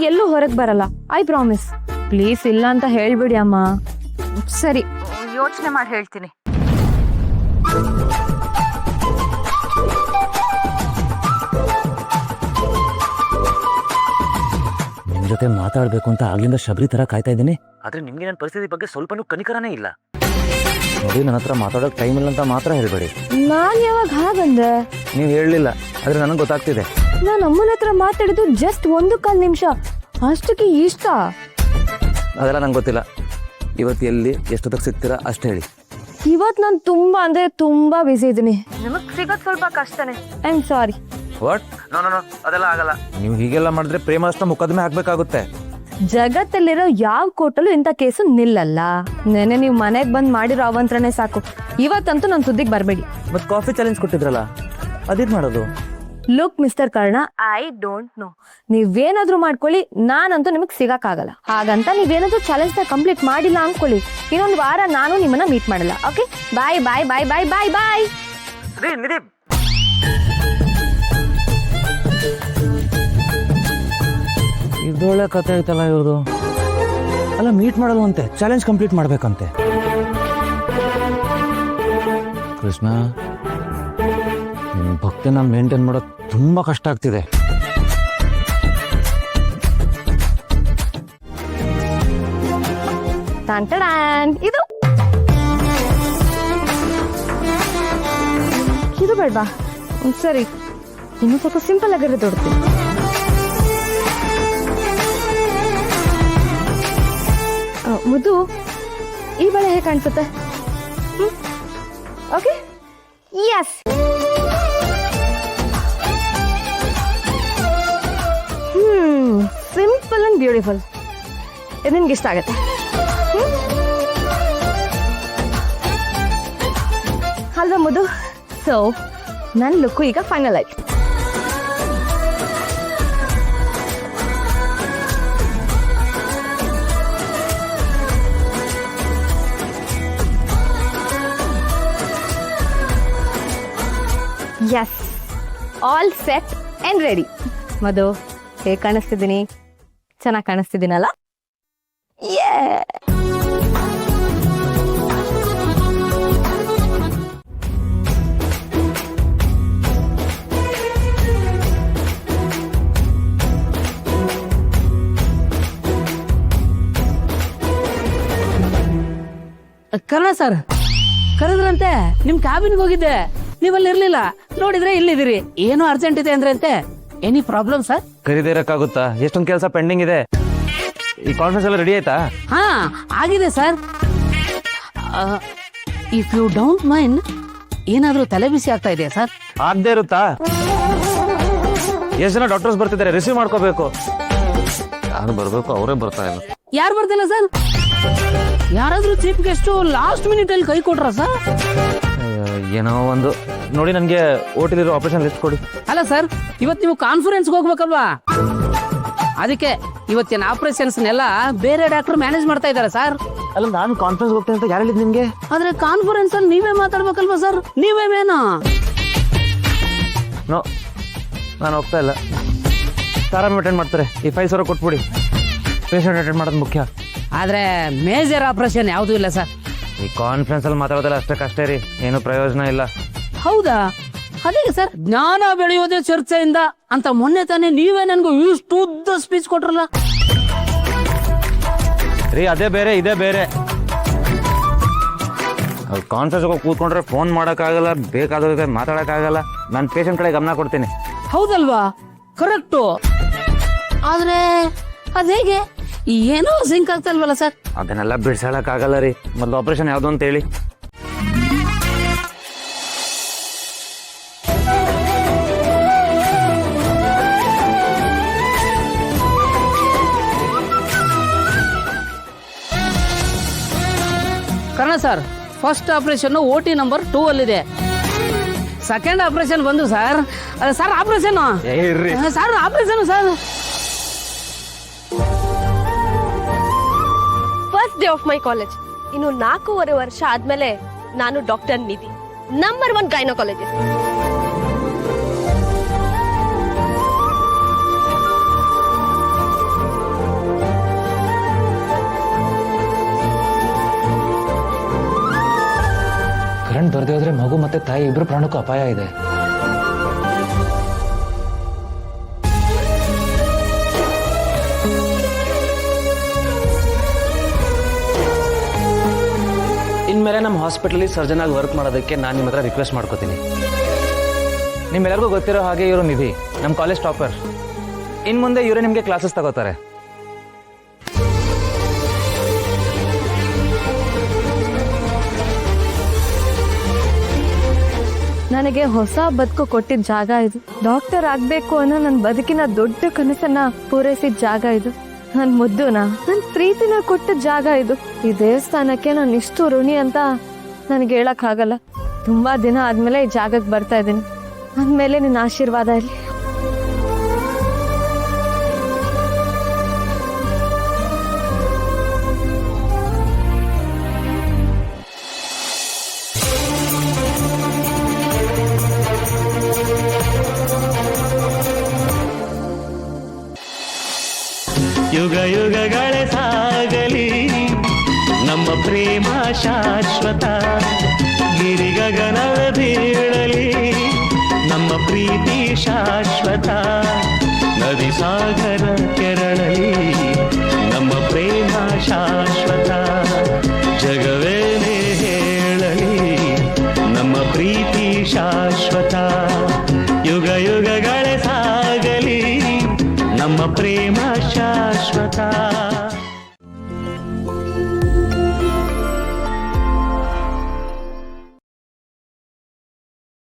ಎಲ್ಲೂ ಹೊರಗೆ ಬರಲ್ಲ, ಐ ಪ್ರಾಮಿಸ್. ಪ್ಲೀಸ್ ಇಲ್ಲ ಅಂತ ಹೇಳ್ಬಿಡಿ ಅಮ್ಮ. ಸರಿ, ಯೋಚನೆ ಮಾಡಿ ಹೇಳ್ತೀನಿ. ನಿಮ್ ಜೊತೆ ಮಾತಾಡ್ಬೇಕು ಅಂತ ಆಗ್ಲಿಂದ ಶಬರಿ ತರ ಕಾಯ್ತಾ ಇದ್ದೀನಿ. ಆದ್ರೆ ನಿಮ್ಗೆ ನನ್ನ ಪರಿಸ್ಥಿತಿ ಬಗ್ಗೆ ಸ್ವಲ್ಪನೂ ಕನಿಕರನೇ ಇಲ್ಲ. ನೋಡಿ, ನನ್ನ ಹತ್ರ ಮಾತಾಡೋಕೆ ಟೈಮ್ ಇಲ್ಲ ಅಂತ ಮಾತ್ರ ಹೇಳ್ಬೇಡಿ. ನಾನ್ ಯಾವಾಗ ಹಾಗಂದೆ? ನೀವು ಹೇಳಲಿಲ್ಲ, ಆದ್ರೆ ನನಗೆ ಗೊತ್ತಾಗ್ತಿದೆ. ನಾನು ಅಮ್ಮನ ಹತ್ರ ಮಾತಾಡಿದ್ದು ಜಸ್ಟ್ 1 ನಿಮಿಷ, ಅಷ್ಟಕ್ಕೆ ಇಷ್ಟ. ಅದೆಲ್ಲ ನಂಗೆ ಗೊತ್ತಿಲ್ಲ. ಇವತ್ತು ಎಲ್ಲಿ ಎಷ್ಟೊತ್ತಿಗೆ ಸಿಗ್ತೀರಾ ಅಷ್ಟು ಹೇಳಿ. ಇವತ್ತು ನಾನು ತುಂಬಾ ಅಂದ್ರೆ ತುಂಬಾ ಬಿಸಿ ಇದ್ದೀನಿ. ನಿಮಗ್ ಸಿಗೋದ್ ಸ್ವಲ್ಪ ಕಷ್ಟನೇ. I am sorry. What? No no no, ಅದೆಲ್ಲ ಆಗಲ್ಲ. ನೀವು ಹೀಗೆಲ್ಲ ಮಾಡಿದ್ರೆ ಪ್ರೇಮಾಸ್ತ್ರ ಮೊಕದ್ದಮೆ ಹಾಕ್ಬೇಕಾಗುತ್ತೆ. ಜಗತ್ತಲ್ಲಿರೋ ಯಾವ ಕೋರ್ಟಲ್ಲೂ ಇಂಥ ಕೇಸು ನಿಲ್ಲಲ್ಲ. ನೆನೆ ನೀವು ಮನೆಗೆ ಬಂದು ಮಾಡಿರೋ ಅವಂತ್ರನೇ ಸಾಕು. ಇವತ್ತಂತೂ ನನ್ನ ಸುದ್ದಿಗೆ ಬರಬೇಡಿ. ಮತ್ತೆ ಕಾಫಿ ಚಾಲೆಂಜ್ ಕೊಟ್ಟಿದ್ರಲ್ಲ, ಅದೇನ್ ಮಾಡೋದು? Look mister Karna, I don't know. ನೀವೇನಾದ್ರೂ ಮಾಡ್ಕೊಳ್ಳಿ, ನಾನಂತೂ ನಿಮಗೆ ಸಿಗಕ್ಕಾಗಲ್ಲ. ಹಾಗಂತ ನೀವೇನಾದ್ರೂ ಚಾಲೆಂಜ್ನ ಕಂಪ್ಲೀಟ್ ಮಾಡಿಲ್ಲ ಅನ್ಕೊಳ್ಳಿ, ಇನ್ನೊಂದು ವಾರ ನಾನು ನಿಮ್ಮನ್ನ ಮೀಟ್ ಮಾಡಲ್ಲ. ಓಕೆ, ಬಾಯ್ ಬಾಯ್ ಬಾಯ್ ಬಾಯ್ ಬಾಯ್ ಬಾಯ್. ಇದೊಳ್ಳೆ ಕತೆ ಐತಲ್ಲ ಇವ್ರದು. ಅಲ್ಲ, ಮೀಟ್ ಮಾಡಲ್ವಂತೆ, ಚಾಲೆಂಜ್ ಕಂಪ್ಲೀಟ್ ಮಾಡ್ಬೇಕಂತೆ. ಕೃಷ್ಣ, ನಿಮ್ ಭಕ್ತಿನ ಮೇಂಟೈನ್ ಮಾಡೋದು ತುಂಬಾ ಕಷ್ಟ ಆಗ್ತಿದೆ. ಇದು ಇದು ಬೇಡವಾ? ಸರಿ, ಇನ್ನು ಸ್ವಲ್ಪ ಸಿಂಪಲ್ ಆಗಿರೋ ದೊಡ್ತೀನಿ. ಮುದ್ದು, ಈ ಬಳೆ ಹೇಗೆ ಕಾಣಿಸುತ್ತೆ? Okay, yes. Simple and beautiful. ಇದು ನಿನ್ಗೆ ಇಷ್ಟ ಆಗತ್ತೆ. ಅಲ್ವಾ ಮುದ್ದು? ಸೊ ನನ್ನ ಲುಕ್ಕು ಈಗ ಫೈನಲ್ ಆಯ್ತು. Yes, all set and ready. Madhu, ಹೇಗೆ ಕಾಣಿಸ್ತಿದ್ದೀನಿ? ಚೆನ್ನಾಗಿ ಕಾಣಿಸ್ತಿದ್ದೀನಲ್ಲ? ಯೇ! ಕರ್ಣ ಸರ್ ಕರೆದ್ರಂತೆ, ನಿಮ್ ಕ್ಯಾಬಿನ್ಗೆ ಹೋಗಿದ್ದೆ, ನೀವಲ್ಲಿ ಇರ್ಲಿಲ್ಲ. ನೋಡಿದ್ರೆ ಇಲ್ಲಿದ್ದೀರಿ. ಏನೋ ಅರ್ಜೆಂಟ್ ಇದೆ ಅಂದ್ರೆ ಅಂತೆ. Any problem sir? ಕರೀದೇ ಇರಕ್ಕಾಗುತ್ತಾ? ಎಷ್ಟೊಂದು ಕೆಲಸ ಪೆಂಡಿಂಗ್ ಇದೆ. ಈ ಕಾನ್ಫರೆನ್ಸ್ ಎಲ್ಲ ರೆಡಿ ಆಯ್ತಾ? ಹಾ, ಆಗಿದೆ sir. If you don't mind, ಏನಾದ್ರೂ ತಲೆ ಬಿಸಿ ಆಗ್ತಾ ಇದೆಯಾ ಸರ್? ಆಗದೆ ಇರುತ್ತಾ? ಎಷ್ಟು ಜನ ಡಾಕ್ಟರ್ಸ್ ಬರ್ತಿದ್ದಾರೆ, ರಿಸೀವ್ ಮಾಡ್ಕೋಬೇಕು. ಯಾರು ಬರ್ಬೇಕು? ಅವರೇ ಬರ್ತಾ ಇಲ್ಲ. ಯಾರು ಬರ್ತಿಲ್ಲ ಸರ್? ಯಾರಾದ್ರೂ ಚೀಫ್ ಗೆಸ್ಟ್ ಲಾಸ್ಟ್ ಮಿನಿಟ್ ಅಲ್ಲಿ ಕೈ ಕೊಟ್ರ ಸರ್? ಏನೋ ಒಂದು ನೋಡಿ, ನನಗೆ ಓಟಿಲಿರೋ ಆಪರೇಷನ್ ಲಿಸ್ಟ್ ಕೊಡಿ. ಅಲ್ಲ ಸರ್, ಇವತ್ತು ನೀವು ಕಾನ್ಫರೆನ್ಸ್ಗೆ ಹೋಗ್ಬೇಕಲ್ವಾ? ಅದಕ್ಕೆ ಇವತ್ತಿನ ಆಪರೇಷನ್ಸ್ನೆಲ್ಲ ಬೇರೆ ಡಾಕ್ಟರ್ ಮ್ಯಾನೇಜ್ ಮಾಡ್ತಾ ಇದ್ದಾರೆ ಸರ್. ಅಲ್ಲ, ನಾನು ಕಾನ್ಫರೆನ್ಸ್ ಹೋಗ್ತೇನೆ ಅಂತ ಯಾರು ಹೇಳಿದ್ ನಿಮ್ಗೆ? ಆದ್ರೆ ಕಾನ್ಫರೆನ್ಸ್ ಅಲ್ಲಿ ನೀವೇ ಮಾತಾಡ್ಬೇಕಲ್ವಾ ಸರ್? ನೀವೇ ಮೇನಾ? ನೋ, ನಾನು ಹೋಗ್ತಾ ಇಲ್ಲ. ಆರಾಮ್ ಅಟೆಂಡ್ ಮಾಡ್ತಾರೆ. ಈ 5 ಸಾವಿರ ಕೊಟ್ಬಿಡಿ. ಪೇಷಂಟ್ ಅಟೆಂಡ್ ಮಾಡೋದು ಮುಖ್ಯ. ಆದ್ರೆ ಮೇಜರ್ ಆಪರೇಷನ್ ಯಾವುದೂ ಇಲ್ಲ ಸರ್. ಈ ಕಾನ್ಫರೆನ್ಸ್ ಅಲ್ಲಿ ಮಾತಾಡೋದಲ್ಲ ಅಷ್ಟೇ ರೀ, ಏನು ಪ್ರಯೋಜನ ಇಲ್ಲ. ಹೌದಾ? ಅದೇ ಸರ್, ಜ್ಞಾನ ಬೆಳೆಯೋದೇ ಚರ್ಚೆಯಿಂದ ಅಂತ ಮೊನ್ನೆ ತಾನೇ ನೀವೇ ನನ್ಗೂ ಇಷ್ಟು ಉದ್ದ ಸ್ಪೀಚ್ ಕೊಟ್ರಲ್ಲ ರೀ. ಅದೇ ಬೇರೆ, ಇದೇ ಬೇರೆ. ಕಾನ್ಫರೆನ್ಸ್ ಹೋಗಿ ಕೂತ್ಕೊಂಡ್ರೆ ಫೋನ್ ಮಾಡೋಕ್ಕಾಗಲ್ಲ, ಬೇಕಾದ ಮಾತಾಡೋಕ್ಕಾಗಲ್ಲ. ನಾನು ಪೇಷಂಟ್ ಕಡೆ ಗಮನ ಕೊಡ್ತೀನಿ. ಹೌದಲ್ವಾ? ಕರೆಕ್ಟು. ಆದ್ರೆ ಅದ್ ಹೇಗೆ? ಏನೋ ಸಿಂಕ್ ಆಗ್ತಲ್ವಲ್ಲ ಸರ್? ಅದನ್ನೆಲ್ಲ ಬಿಡ್ಸಾಳಕ್ಕಾಗಲ್ಲ ರೀ. ಮೊದಲು ಆಪರೇಷನ್ ಯಾವುದು ಅಂತ ಹೇಳಿ. Karna sir, first operation OT number 2 ಅಲ್ಲಿದೆ. ಸೆಕೆಂಡ್ ಆಪರೇಷನ್ ಬಂದು sir. Sir operation sir, operation sir. First day of my college. ಇನ್ನು 4.5 ವರ್ಷ ಆದ್ಮೇಲೆ ನಾನು ಡಾಕ್ಟರ್ ನಿಧಿ, ನಂಬರ್ 1 ಗೈನಕಾಲಜಿಸ್ಟ್. ಟ್ರೀಟ್ಮೆಂಟ್ ಬರದೇ ಹೋದ್ರೆ ಮಗು ಮತ್ತೆ ತಾಯಿ ಇಬ್ರು ಪ್ರಾಣಕ್ಕೂ ಅಪಾಯ ಇದೆ. ಇನ್ಮೇಲೆ ನಮ್ಮ ಹಾಸ್ಪಿಟಲಲ್ಲಿ ಸರ್ಜನ್ ಆಗಿ ವರ್ಕ್ ಮಾಡೋದಕ್ಕೆ ನಾನು ನಿಮ್ಮ ಹತ್ರ ರಿಕ್ವೆಸ್ಟ್ ಮಾಡ್ಕೋತೀನಿ. ನಿಮ್ಮೆಲ್ಲರಿಗೂ ಗೊತ್ತಿರೋ ಹಾಗೆ ಇವರು ನಿಧಿ ನಮ್ಮ ಕಾಲೇಜ್ ಟಾಪರ್. ಇನ್ನು ಮುಂದೆ ಇವರೇ ನಿಮಗೆ ಕ್ಲಾಸಸ್ ತಗೋತಾರೆ. ನನಗೆ ಹೊಸ ಬದುಕು ಕೊಟ್ಟಿದ್ದ ಜಾಗ ಇದು. ಡಾಕ್ಟರ್ ಆಗ್ಬೇಕು ಅನ್ನೋ ನನ್ನ ಬದುಕಿನ ದೊಡ್ಡ ಕನಸನ್ನ ಪೂರೈಸಿದ ಜಾಗ ಇದು. ನನ್ನ ಮುದ್ದುನ ನನ್ನ ಪ್ರೀತಿನ ಕೊಟ್ಟ ಜಾಗ ಇದು. ಈ ದೇವಸ್ಥಾನಕ್ಕೆ ನಾನು ಇಷ್ಟು ಋಣಿ ಅಂತ ನನಗೆ ಹೇಳಕ್ ಆಗಲ್ಲ. ತುಂಬಾ ದಿನ ಆದ್ಮೇಲೆ ಈ ಜಾಗಕ್ಕೆ ಬರ್ತಾ ಇದ್ದೀನಿ. ಅಂದ್ಮೇಲೆ ನಿನ್ನ ಆಶೀರ್ವಾದ ಇರಲಿ. ಯುಗ ಯುಗಗಳೇ ಸಾಗಲಿ ನಮ್ಮ ಪ್ರೇಮ ಶಾಶ್ವತ. ಗಿರಿಗಗನವೇ ಬೀಳಲಿ ನಮ್ಮ ಪ್ರೀತಿ ಶಾಶ್ವತ. ನದಿ ಸಾಗರ ಕೆರಳಲಿ ನಮ್ಮ ಪ್ರೇಮ ಶಾಶ್ವತ. ಜಗವೇನೇ ಹೇಳಲಿ ನಮ್ಮ ಪ್ರೀತಿ ಶಾಶ್ವತ. ಯುಗ ಯುಗಗಳೇ ಸಾಗಲಿ ನಮ್ಮ ಪ್ರೇಮ ಶಾಶ್ವತ.